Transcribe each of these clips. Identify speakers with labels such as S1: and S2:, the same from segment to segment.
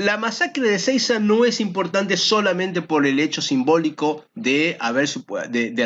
S1: La masacre de Ezeiza no es importante solamente por el hecho simbólico de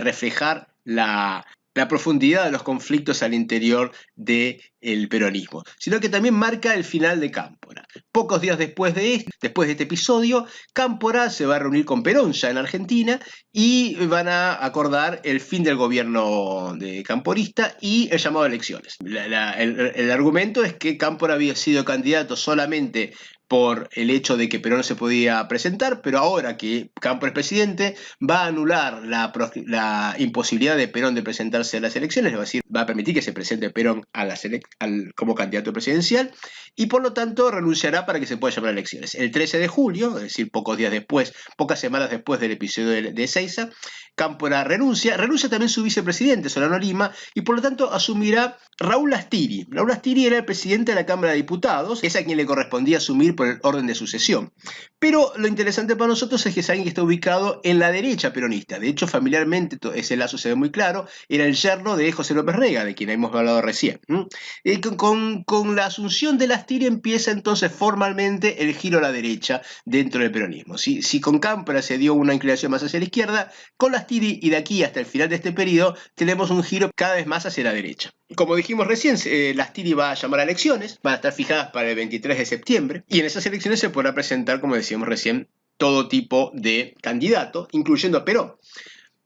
S1: reflejar la profundidad de los conflictos al interior del peronismo, sino que también marca el final de Cámpora. Pocos días después de este episodio, Cámpora se va a reunir con Perón ya en Argentina y van a acordar el fin del gobierno de camporista y el llamado a elecciones. El argumento es que Cámpora había sido candidato solamente por el hecho de que Perón no se podía presentar, pero ahora que Cámpora es presidente, va a anular la imposibilidad de Perón de presentarse a las elecciones, es decir, va a permitir que se presente Perón como candidato presidencial, y por lo tanto renunciará para que se pueda llamar a elecciones. El 13 de julio, es decir, pocas semanas después del episodio de Ezeiza, Cámpora renuncia también su vicepresidente, Solano Lima, y por lo tanto asumirá Raúl Lastiri. Raúl Lastiri era el presidente de la Cámara de Diputados, es a quien le correspondía asumir por el orden de sucesión. Pero lo interesante para nosotros es que es alguien que está ubicado en la derecha peronista. De hecho, familiarmente ese lazo se ve muy claro. Era el yerno de José López Rega, de quien hemos hablado recién. Con la asunción de Lastiri empieza entonces formalmente el giro a la derecha dentro del peronismo. Si con Cámpora se dio una inclinación más hacia la izquierda, con Lastiri y de aquí hasta el final de este periodo tenemos un giro cada vez más hacia la derecha. Como dijimos recién, Lastiri va a llamar a elecciones, van a estar fijadas para el 23 de septiembre, y en esas elecciones se podrá presentar, como decíamos recién, todo tipo de candidato, incluyendo a Perón.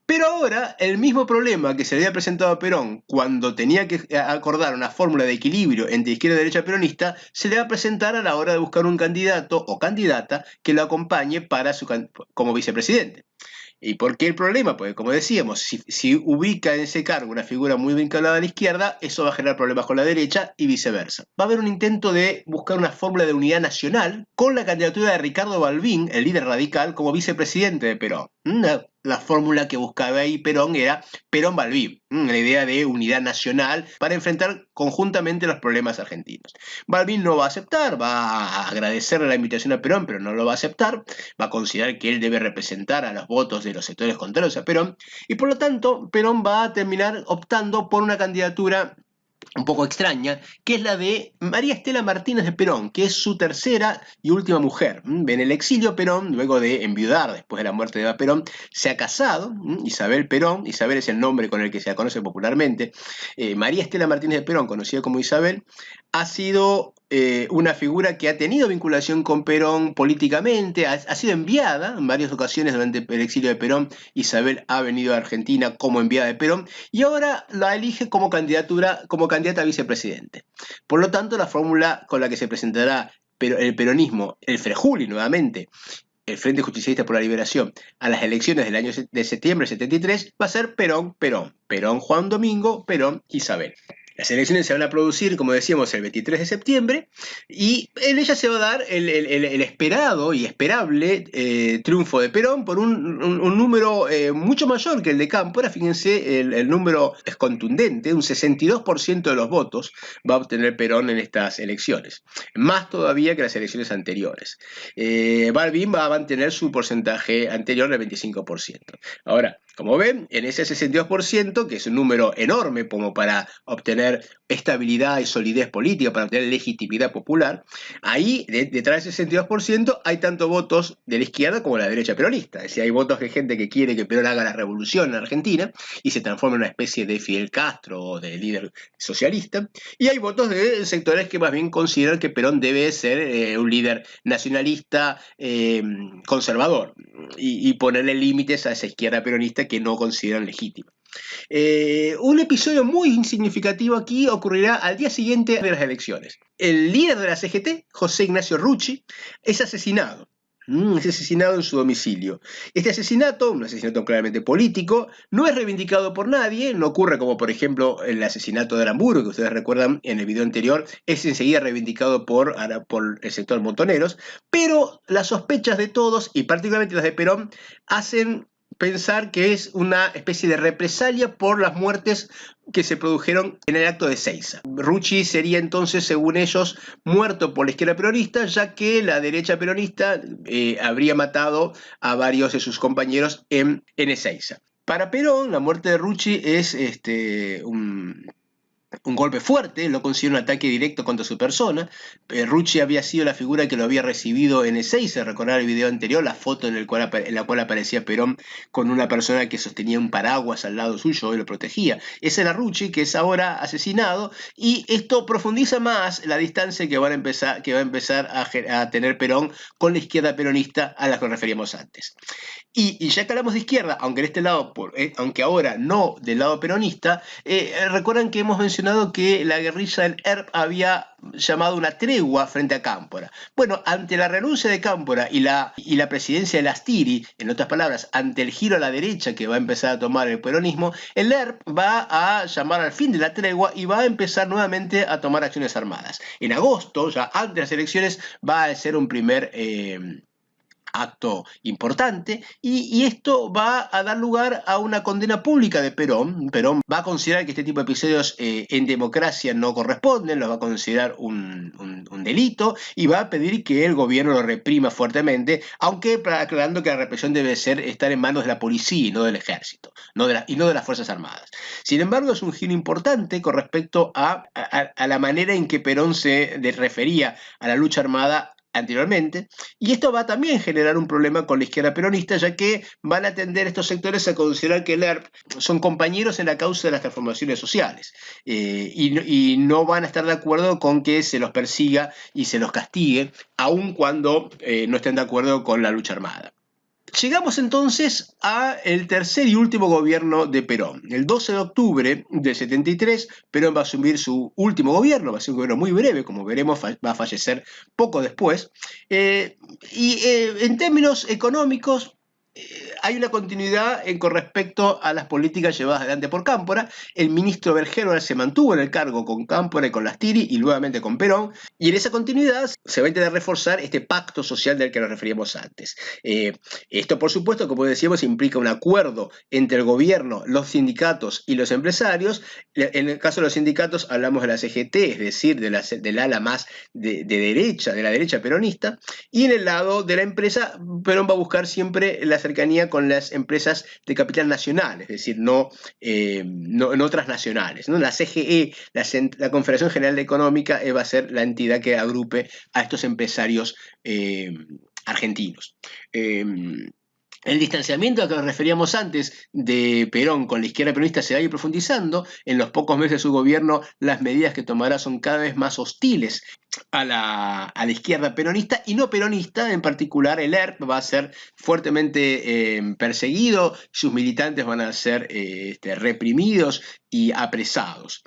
S1: Pero ahora, el mismo problema que se le había presentado a Perón cuando tenía que acordar una fórmula de equilibrio entre izquierda y derecha peronista, se le va a presentar a la hora de buscar un candidato o candidata que lo acompañe como vicepresidente. ¿Y por qué el problema? Porque, como decíamos, si ubica en ese cargo una figura muy vinculada a la izquierda, eso va a generar problemas con la derecha y viceversa. Va a haber un intento de buscar una fórmula de unidad nacional con la candidatura de Ricardo Balbín, el líder radical, como vicepresidente de Perón. La fórmula que buscaba ahí Perón era Perón-Balbín, la idea de unidad nacional para enfrentar conjuntamente los problemas argentinos. Balbín no va a aceptar, va a agradecerle la invitación a Perón, pero no lo va a aceptar, va a considerar que él debe representar a los votos de los sectores contrarios a Perón, y por lo tanto Perón va a terminar optando por una candidatura un poco extraña, que es la de María Estela Martínez de Perón, que es su tercera y última mujer. En el exilio Perón, luego de enviudar después de la muerte de Eva Perón, se ha casado, Isabel Perón, Isabel es el nombre con el que se la conoce popularmente. María Estela Martínez de Perón, conocida como Isabel, ha sido una figura que ha tenido vinculación con Perón políticamente, ha sido enviada en varias ocasiones durante el exilio de Perón. Isabel ha venido a Argentina como enviada de Perón y ahora la elige como candidata a vicepresidente. Por lo tanto, la fórmula con la que se presentará el peronismo, el Frejuli nuevamente, el Frente Justicialista por la Liberación, a las elecciones del año de septiembre del 73, va a ser Perón, Juan Domingo, Perón, Isabel. Las elecciones se van a producir, como decíamos, el 23 de septiembre y en ellas se va a dar el esperado y esperable triunfo de Perón por un número mucho mayor que el de Cámpora. Fíjense, el número es contundente, un 62% de los votos va a obtener Perón en estas elecciones, más todavía que las elecciones anteriores. Balbín va a mantener su porcentaje anterior del 25%. Ahora, como ven, en ese 62%, que es un número enorme como para obtener estabilidad y solidez política, para obtener legitimidad popular, ahí, detrás de ese 62%, hay tanto votos de la izquierda como de la derecha peronista. Es decir, hay votos de gente que quiere que Perón haga la revolución en Argentina y se transforme en una especie de Fidel Castro o de líder socialista, y hay votos de sectores que más bien consideran que Perón debe ser un líder nacionalista conservador y ponerle límites a esa izquierda peronista que no consideran legítima. Un episodio muy significativo aquí ocurrirá al día siguiente de las elecciones. El líder de la CGT, José Ignacio Rucci, es asesinado. Es asesinado en su domicilio. Este asesinato, un asesinato claramente político, no es reivindicado por nadie, no ocurre como por ejemplo el asesinato de Aramburu, que ustedes recuerdan en el video anterior, es enseguida reivindicado por el sector Montoneros, pero las sospechas de todos, y particularmente las de Perón, hacen pensar que es una especie de represalia por las muertes que se produjeron en el acto de Ezeiza. Rucci sería entonces, según ellos, muerto por la izquierda peronista, ya que la derecha peronista habría matado a varios de sus compañeros en Ezeiza. Para Perón, la muerte de Rucci es un golpe fuerte, lo considera un ataque directo contra su persona. Rucci había sido la figura que lo había recibido en Ezeiza, recordar el video anterior, la foto en la cual aparecía Perón con una persona que sostenía un paraguas al lado suyo y lo protegía. Ese era Rucci, que es ahora asesinado, y esto profundiza más la distancia que va a empezar a tener Perón con la izquierda peronista a la que nos referíamos antes. Y ya que hablamos de izquierda, aunque en este lado, aunque ahora no del lado peronista, recuerdan que hemos mencionado que la guerrilla del ERP había llamado una tregua frente a Cámpora. Bueno, ante la renuncia de Cámpora y la presidencia de Lastiri, en otras palabras, ante el giro a la derecha que va a empezar a tomar el peronismo, el ERP va a llamar al fin de la tregua y va a empezar nuevamente a tomar acciones armadas. En agosto, ya antes de las elecciones, va a ser un primer acto importante, y esto va a dar lugar a una condena pública de Perón. Perón va a considerar que este tipo de episodios en democracia no corresponden, lo va a considerar un delito, y va a pedir que el gobierno lo reprima fuertemente, aunque aclarando que la represión debe estar en manos de la policía y no del ejército, y no de las Fuerzas Armadas. Sin embargo, es un giro importante con respecto a la manera en que Perón se refería a la lucha armada anteriormente, y esto va también a generar un problema con la izquierda peronista, ya que van a tender estos sectores a considerar que el ERP son compañeros en la causa de las transformaciones sociales, y no van a estar de acuerdo con que se los persiga y se los castigue, aun cuando no estén de acuerdo con la lucha armada. Llegamos entonces al tercer y último gobierno de Perón. El 12 de octubre del 73, Perón va a asumir su último gobierno, va a ser un gobierno muy breve, como veremos, va a fallecer poco después. En términos económicos, hay una continuidad con respecto a las políticas llevadas adelante por Cámpora. El ministro Bergero se mantuvo en el cargo con Cámpora y con Lastiri y nuevamente con Perón, y en esa continuidad se va a intentar reforzar este pacto social del que nos referíamos antes. Esto, por supuesto, como decíamos, implica un acuerdo entre el gobierno, los sindicatos y los empresarios. En el caso de los sindicatos hablamos de la CGT, es decir, del ala más de derecha, de la derecha peronista, y en el lado de la empresa, Perón va a buscar siempre la cercanía con las empresas de capital nacional, es decir, no otras nacionales, ¿no? La CGE, la Confederación General Económica, va a ser la entidad que agrupe a estos empresarios argentinos. El distanciamiento al que nos referíamos antes de Perón con la izquierda peronista se va a ir profundizando. En los pocos meses de su gobierno, las medidas que tomará son cada vez más hostiles a la izquierda peronista y no peronista. En particular, el ERP va a ser fuertemente perseguido, sus militantes van a ser reprimidos y apresados.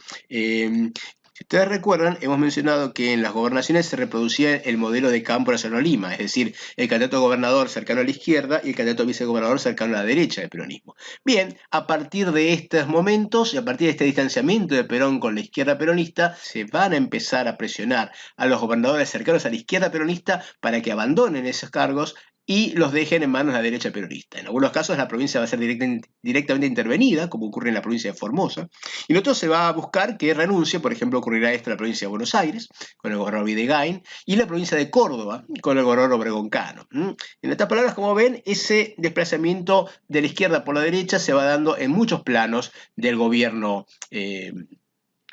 S1: Si ustedes recuerdan, hemos mencionado que en las gobernaciones se reproducía el modelo de Cámpora Serrano Lima, es decir, el candidato a gobernador cercano a la izquierda y el candidato a vicegobernador cercano a la derecha del peronismo. Bien, a partir de estos momentos y a partir de este distanciamiento de Perón con la izquierda peronista, se van a empezar a presionar a los gobernadores cercanos a la izquierda peronista para que abandonen esos cargos y los dejen en manos de la derecha peronista. En algunos casos la provincia va a ser directamente intervenida, como ocurre en la provincia de Formosa, y en otros se va a buscar que renuncie. Por ejemplo, ocurrirá esto en la provincia de Buenos Aires, con el gobernador Videgain, y en la provincia de Córdoba, con el gobernador Obregón Cano. En estas palabras, como ven, ese desplazamiento de la izquierda por la derecha se va dando en muchos planos del gobierno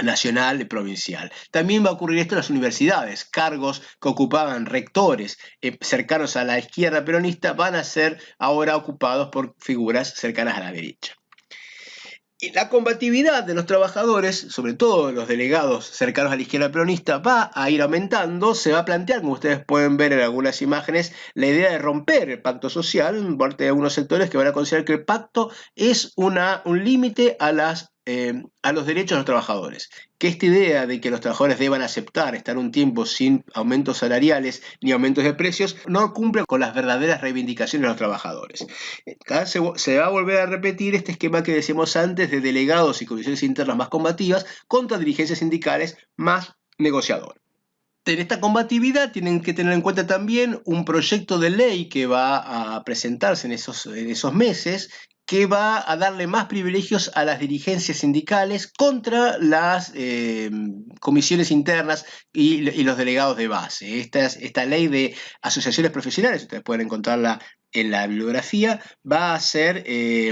S1: nacional y provincial. También va a ocurrir esto en las universidades. Cargos que ocupaban rectores cercanos a la izquierda peronista van a ser ahora ocupados por figuras cercanas a la derecha. Y la combatividad de los trabajadores, sobre todo los delegados cercanos a la izquierda peronista, va a ir aumentando. Se va a plantear, como ustedes pueden ver en algunas imágenes, la idea de romper el pacto social por parte de algunos sectores que van a considerar que el pacto es un límite a los derechos de los trabajadores. Que esta idea de que los trabajadores deban aceptar estar un tiempo sin aumentos salariales ni aumentos de precios no cumple con las verdaderas reivindicaciones de los trabajadores. Se va a volver a repetir este esquema que decíamos antes de delegados y comisiones internas más combativas contra dirigencias sindicales más negociadoras. En esta combatividad tienen que tener en cuenta también un proyecto de ley que va a presentarse en esos meses, que va a darle más privilegios a las dirigencias sindicales contra las comisiones internas y los delegados de base. Esta ley de asociaciones profesionales, ustedes pueden encontrarla en la bibliografía va a ser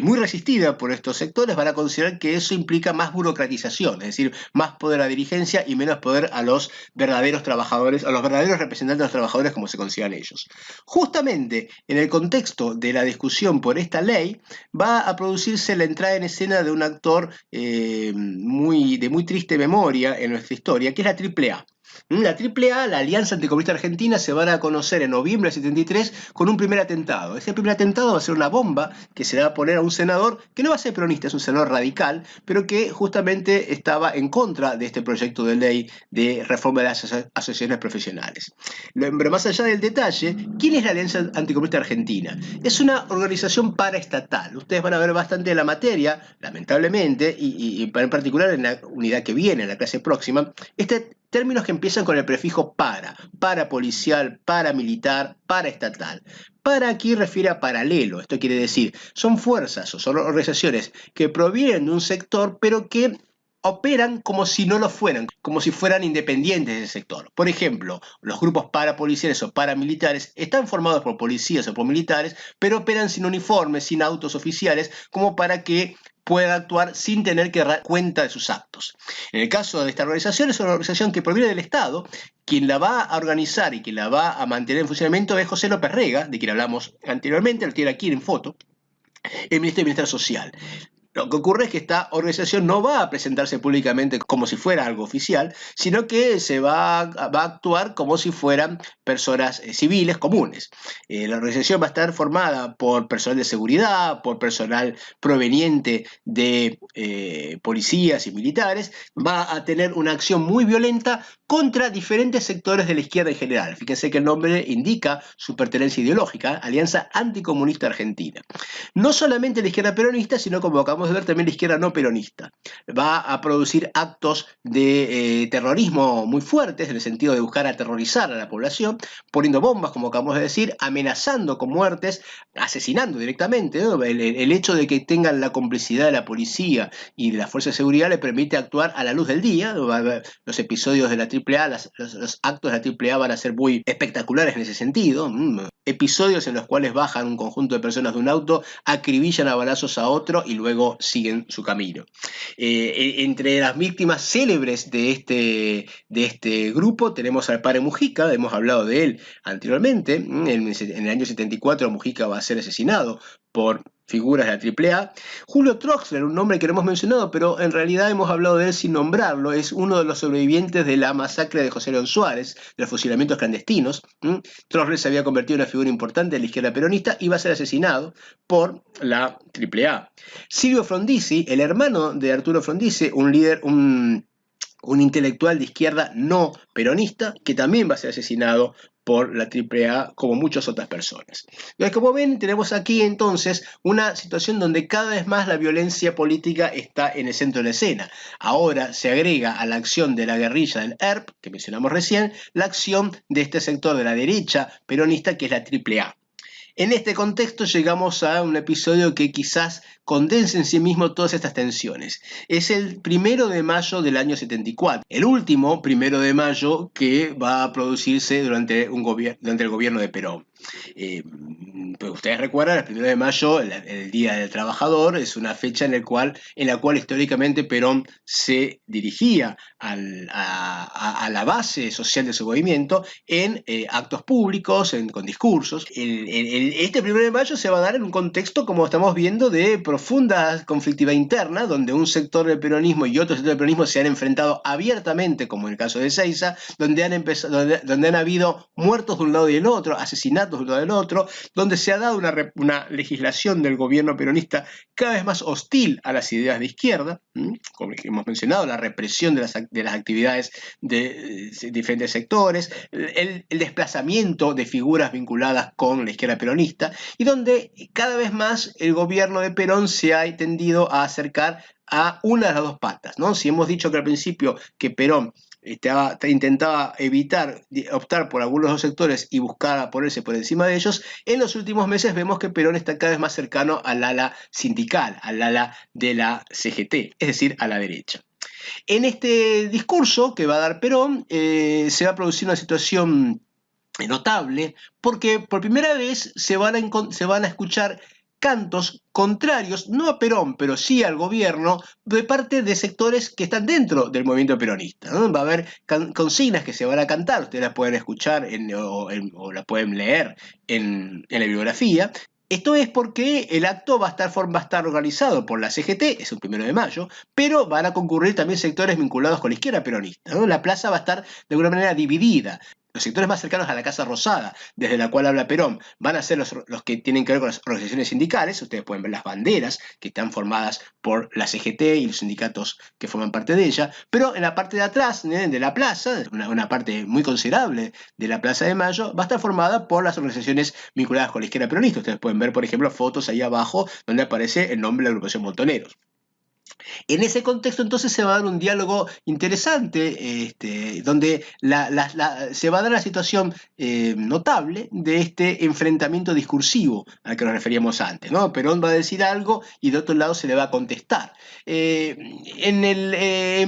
S1: muy resistida por estos sectores, van a considerar que eso implica más burocratización, es decir, más poder a la dirigencia y menos poder a los verdaderos trabajadores, a los verdaderos representantes de los trabajadores como se consideran ellos. Justamente en el contexto de la discusión por esta ley va a producirse la entrada en escena de un actor de muy triste memoria en nuestra historia, que es la AAA. La AAA, la Alianza Anticomunista Argentina, se van a conocer en noviembre del 73 con un primer atentado. Ese primer atentado va a ser una bomba que se le va a poner a un senador que no va a ser peronista, es un senador radical, pero que justamente estaba en contra de este proyecto de ley de reforma de las asociaciones profesionales. Pero más allá del detalle, ¿quién es la Alianza Anticomunista Argentina? Es una organización paraestatal. Ustedes van a ver bastante de la materia, lamentablemente, y en particular en la unidad que viene, en la clase próxima, términos que empiezan con el prefijo para policial, paramilitar, paraestatal. Para aquí refiere a paralelo, esto quiere decir, son fuerzas o son organizaciones que provienen de un sector, pero que operan como si no lo fueran, como si fueran independientes del sector. Por ejemplo, los grupos parapoliciales o paramilitares están formados por policías o por militares, pero operan sin uniformes, sin autos oficiales, como para que pueda actuar sin tener que dar cuenta de sus actos. En el caso de esta organización, es una organización que proviene del Estado. Quien la va a organizar y quien la va a mantener en funcionamiento es José López Rega, de quien hablamos anteriormente, lo tiene aquí en foto, el ministro de Bienestar Social. Lo que ocurre es que esta organización no va a presentarse públicamente como si fuera algo oficial, sino que se va a actuar como si fueran personas civiles comunes. La organización va a estar formada por personal de seguridad, por personal proveniente de policías y militares, va a tener una acción muy violenta contra diferentes sectores de la izquierda en general. Fíjense que el nombre indica su pertenencia ideológica, Alianza Anticomunista Argentina. No solamente la izquierda peronista, sino como acabamos de ver también la izquierda no peronista. Va a producir actos de terrorismo muy fuertes, en el sentido de buscar aterrorizar a la población, poniendo bombas, como acabamos de decir, amenazando con muertes, asesinando directamente, ¿no? El hecho de que tengan la complicidad de la policía y de la fuerza de seguridad le permite actuar a la luz del día. Los episodios de la AAA, los actos de la AAA van a ser muy espectaculares en ese sentido. Episodios en los cuales bajan un conjunto de personas de un auto, acribillan a balazos a otro y luego siguen su camino. Entre las víctimas célebres de este grupo tenemos al padre Mujica, hemos hablado de él anteriormente. En el año 74 Mujica va a ser asesinado por figuras de la AAA. Julio Troxler, un nombre que no hemos mencionado, pero en realidad hemos hablado de él sin nombrarlo, es uno de los sobrevivientes de la masacre de José León Suárez, de los fusilamientos clandestinos. Troxler se había convertido en una figura importante de la izquierda peronista y va a ser asesinado por la AAA. Silvio Frondizi, el hermano de Arturo Frondizi, un líder, un intelectual de izquierda no peronista, que también va a ser asesinado por la AAA, como muchas otras personas. Entonces, como ven, tenemos aquí entonces una situación donde cada vez más la violencia política está en el centro de la escena. Ahora se agrega a la acción de la guerrilla del ERP, que mencionamos recién, la acción de este sector de la derecha peronista, que es la AAA. En este contexto llegamos a un episodio que quizás condense en sí mismo todas estas tensiones. Es el 1 de mayo del año 74, el último 1 de mayo que va a producirse durante el gobierno de Perón. Pues ustedes recuerdan, el 1 de mayo, el Día del Trabajador, es una fecha en la cual históricamente Perón se dirigía a la base social de su movimiento en actos públicos, con discursos. Este 1 de mayo se va a dar en un contexto, como estamos viendo, de profunda conflictividad interna, donde un sector del peronismo y otro sector del peronismo se han enfrentado abiertamente, como en el caso de Seiza, donde han habido muertos de un lado y del otro, asesinatos de un lado y del otro, donde se ha dado una legislación del gobierno peronista cada vez más hostil a las ideas de izquierda, como hemos mencionado, la represión de las actividades de diferentes sectores, el desplazamiento de figuras vinculadas con la izquierda peronista, y donde cada vez más el gobierno de Perón se ha tendido a acercar a una de las dos patas, ¿no? Si hemos dicho que al principio que Perón intentaba optar por algunos de los sectores y buscar ponerse por encima de ellos, en los últimos meses vemos que Perón está cada vez más cercano al ala sindical, al ala de la CGT, es decir, a la derecha. En este discurso que va a dar Perón se va a producir una situación notable, porque por primera vez se van a escuchar cantos contrarios, no a Perón, pero sí al gobierno, de parte de sectores que están dentro del movimiento peronista, ¿no? Va a haber consignas que se van a cantar, ustedes las pueden escuchar o las pueden leer en la bibliografía. Esto es porque el acto va a estar organizado por la CGT, es el 1 de mayo, pero van a concurrir también sectores vinculados con la izquierda peronista, ¿no? La plaza va a estar de alguna manera dividida. Los sectores más cercanos a la Casa Rosada, desde la cual habla Perón, van a ser los que tienen que ver con las organizaciones sindicales. Ustedes pueden ver las banderas que están formadas por la CGT y los sindicatos que forman parte de ella. Pero en la parte de atrás de la plaza, una parte muy considerable de la Plaza de Mayo, va a estar formada por las organizaciones vinculadas con la izquierda peronista. Ustedes pueden ver, por ejemplo, fotos ahí abajo donde aparece el nombre de la agrupación Montoneros. En ese contexto entonces se va a dar un diálogo interesante, donde se va a dar la situación notable de este enfrentamiento discursivo al que nos referíamos antes, ¿no? Perón va a decir algo y de otro lado se le va a contestar. En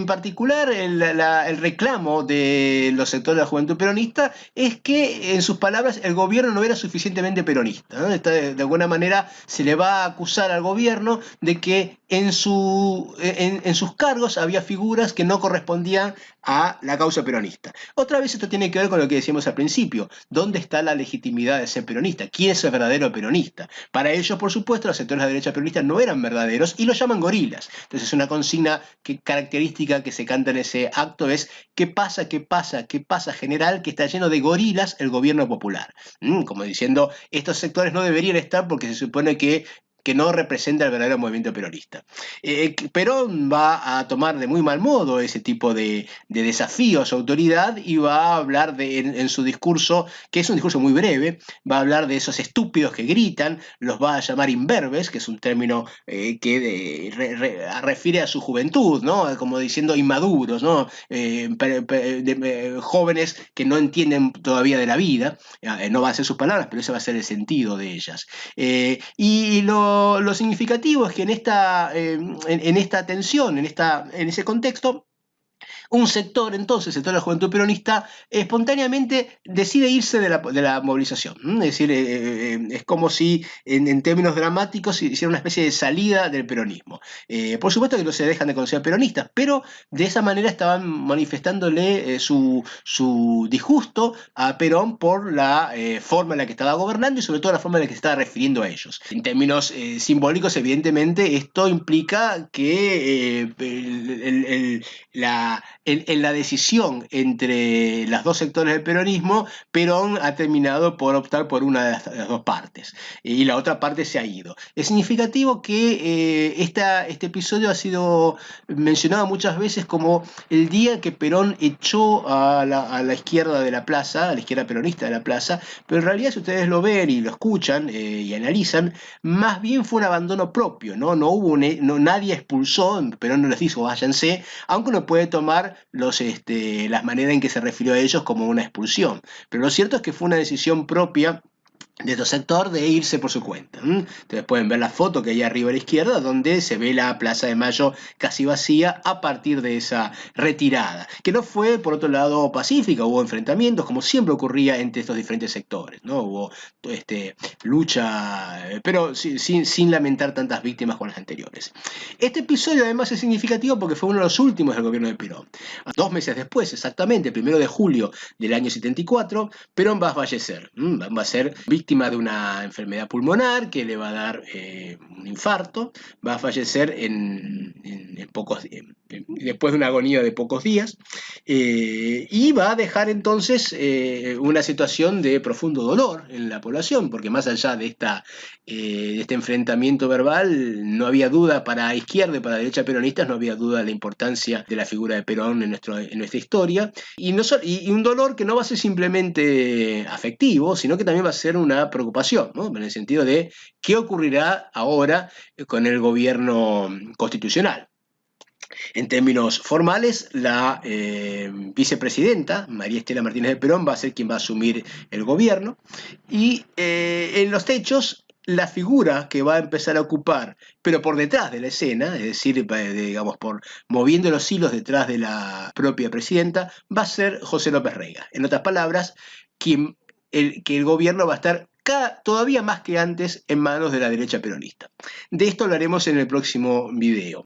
S1: particular, el reclamo de los sectores de la juventud peronista es que, en sus palabras, el gobierno no era suficientemente peronista, ¿no? De alguna manera se le va a acusar al gobierno de que en sus cargos había figuras que no correspondían a la causa peronista. Otra vez esto tiene que ver con lo que decíamos al principio. ¿Dónde está la legitimidad de ser peronista? ¿Quién es el verdadero peronista? Para ellos, por supuesto, los sectores de la derecha peronista no eran verdaderos y los llaman gorilas. Entonces, una consigna característica que se canta en ese acto es: ¿qué pasa, qué pasa, qué pasa, general, que está lleno de gorilas el gobierno popular? Como diciendo, estos sectores no deberían estar porque se supone que no representa el verdadero movimiento peronista. Perón va a tomar de muy mal modo ese tipo de desafío a su autoridad y va a hablar en su discurso, que es un discurso muy breve, va a hablar de esos estúpidos que gritan, los va a llamar imberbes, que es un término que refiere a su juventud, ¿no? Como diciendo inmaduros, ¿no? Jóvenes que no entienden todavía de la vida. No va a ser sus palabras, pero ese va a ser el sentido de ellas. Y lo significativo es que en esta tensión, en ese contexto, un sector, entonces, el sector de la juventud peronista, espontáneamente decide irse de la movilización. Es decir, es como si, en términos dramáticos, hiciera una especie de salida del peronismo. Por supuesto que no se dejan de considerar peronistas, pero de esa manera estaban manifestándole su disgusto a Perón por la forma en la que estaba gobernando y sobre todo la forma en la que se estaba refiriendo a ellos. En términos simbólicos, evidentemente, esto implica que en la decisión entre los dos sectores del peronismo, Perón ha terminado por optar por una de las dos partes y la otra parte se ha ido. Es significativo que este episodio ha sido mencionado muchas veces como el día que Perón echó a la izquierda de la plaza, a la izquierda peronista de la plaza, pero en realidad, si ustedes lo ven y lo escuchan y analizan, más bien fue un abandono propio, ¿no? Nadie expulsó, Perón no les dijo váyanse, aunque uno puede tomar las maneras en que se refirió a ellos como una expulsión. Pero lo cierto es que fue una decisión propia de este sector de irse por su cuenta. Entonces pueden ver la foto que hay arriba a la izquierda, donde se ve la Plaza de Mayo casi vacía a partir de esa retirada, que no fue, por otro lado, pacífica. Hubo enfrentamientos, como siempre ocurría entre estos diferentes sectores, ¿no? Hubo lucha, pero sin lamentar tantas víctimas como las anteriores. Este episodio además es significativo porque fue uno de los últimos del gobierno de Perón. 2 meses después, exactamente, 1 de julio del año 74, Perón va a fallecer. Va a ser víctima de una enfermedad pulmonar que le va a dar un infarto. Va a fallecer después de una agonía de pocos días, y va a dejar entonces una situación de profundo dolor en la población, porque más allá de este enfrentamiento verbal, no había duda para izquierda y para derecha peronistas, no había duda de la importancia de la figura de Perón en nuestra historia, y un dolor que no va a ser simplemente afectivo, sino que también va a ser una preocupación, ¿no? En el sentido de qué ocurrirá ahora con el gobierno constitucional. En términos formales, la vicepresidenta, María Estela Martínez de Perón, va a ser quien va a asumir el gobierno, y en los hechos, la figura que va a empezar a ocupar, pero por detrás de la escena, es decir, digamos, moviendo los hilos detrás de la propia presidenta, va a ser José López Rega. En otras palabras, quien que el gobierno va a estar todavía más que antes en manos de la derecha peronista. De esto hablaremos en el próximo video.